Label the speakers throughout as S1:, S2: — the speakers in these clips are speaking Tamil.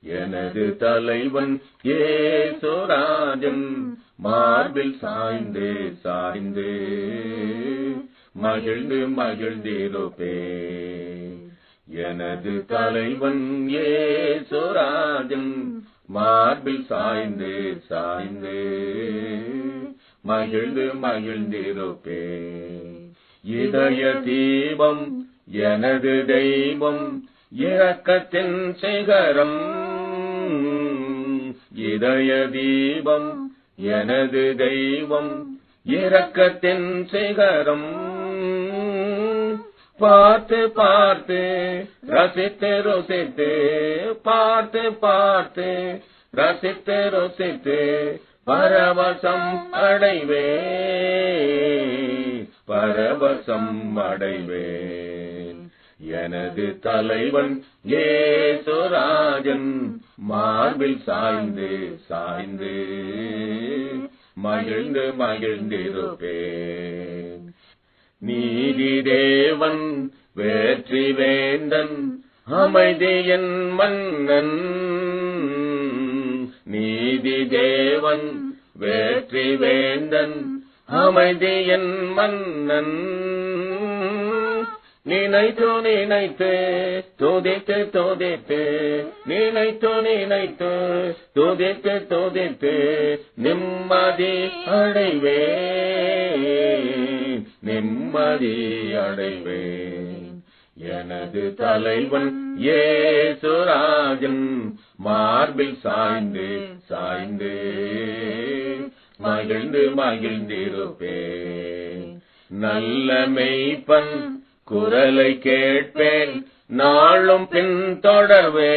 S1: எனது தலைவன் ஏசுராஜன் மார்பில் சாய்ந்து சாய்ந்து மகிழ்ந்து மகிழ்ந்திருப்பே. எனது தலைவன் ஏசுராஜன் மார்பில் சாய்ந்து சாய்ந்து மகிழ்ந்து மகிழ்ந்திருப்பே. இதய தீபம் எனது தெய்வம் இரக்கத்தின் சிகரம். இதய தீபம் எனது தெய்வம் இரக்கத்தின் சிகரம். பார்த்து பார்த்து ரசித்து ருசித்து பார்த்து பார்த்து ரசித்து ருசித்து பரவசம் அடைவே பரவசம் அடைவேன். எனது தலைவன் ஏசுராஜன் மார்பில் சாய்ந்து சாய்ந்து மகிழ்ந்து மகிழ்ந்திருப்பேன். நீதி தேவன் வெற்றி வேந்தன் அமைதியின் மன்னன். நீதி தேவன் வெற்றி வேந்தன் அமைதியின் மன்னன். நினைத்து நினைத்து துதித்து துதித்து நினைத்து நினைத்து துதித்து துதித்து நிம்மதி அடைவே நிம்மதி அடைவேன். எனது தலைவன் ஏசுராஜன் மார்பில் சாய்ந்து சாய்ந்து மகிழ்ந்து மகிழ்ந்திருப்பேன். நல்ல மெய்ப்பன் குரலை கேட்பேன் நாளும் பின் தொடர்வேன்.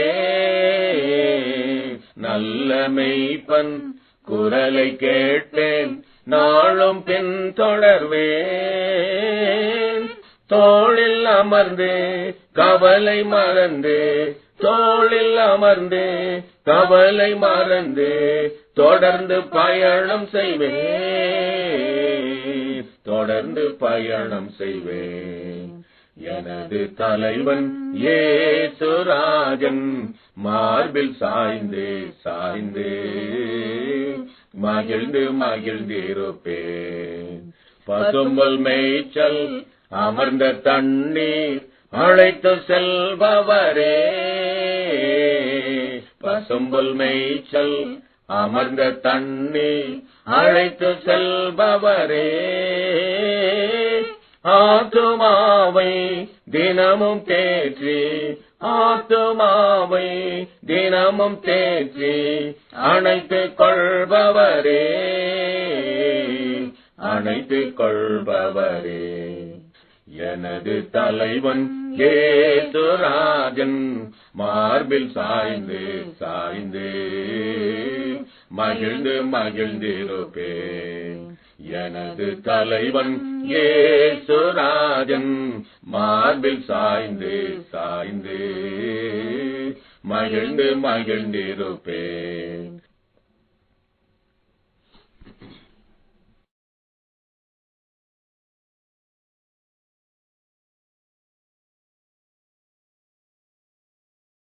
S1: நல்ல மெய்ப்பன் குரலை கேட்பேன் நாளும் பின் தொடர்வேன். தோளில் அமர்ந்து கவலை மறந்து தோளில் அமர்ந்து கவலை மறந்து தொடர்ந்து பயணம் செய்வேன் தொடர்ந்து பயணம் செய்வேன். எனது தலைவன் ஏசுராஜன் மார்பில் சாய்ந்து சாய்ந்து மகிழ்ந்து மகிழ்ந்திருப்பேன். பசும்புல் மேய்ச்சல் அமர்ந்த தண்ணீர் அழைத்து செல்பவரே. பசும்புல் மேய்ச்சல் அமர்ந்த தண்ணீர் அழைத்து செல்பவரே. ஆத்துமாவை தினமும் தேற்றி ஆத்துமாவை தினமும் தேற்றி அணைத்துக் கொள்பவரே அணைத்துக் கொள்பவரே. எனது தலைவன் ஏசுராஜன் மார்பில் சாய்ந்து சாய்ந்து மகிழ்ந்து மகிழ்ந்திருப்பேன். எனது தலைவன் ஏசுராஜன் மார்பில் சாய்ந்து சாய்ந்து மகிழ்ந்து மகிழ்ந்திருப்பேன்.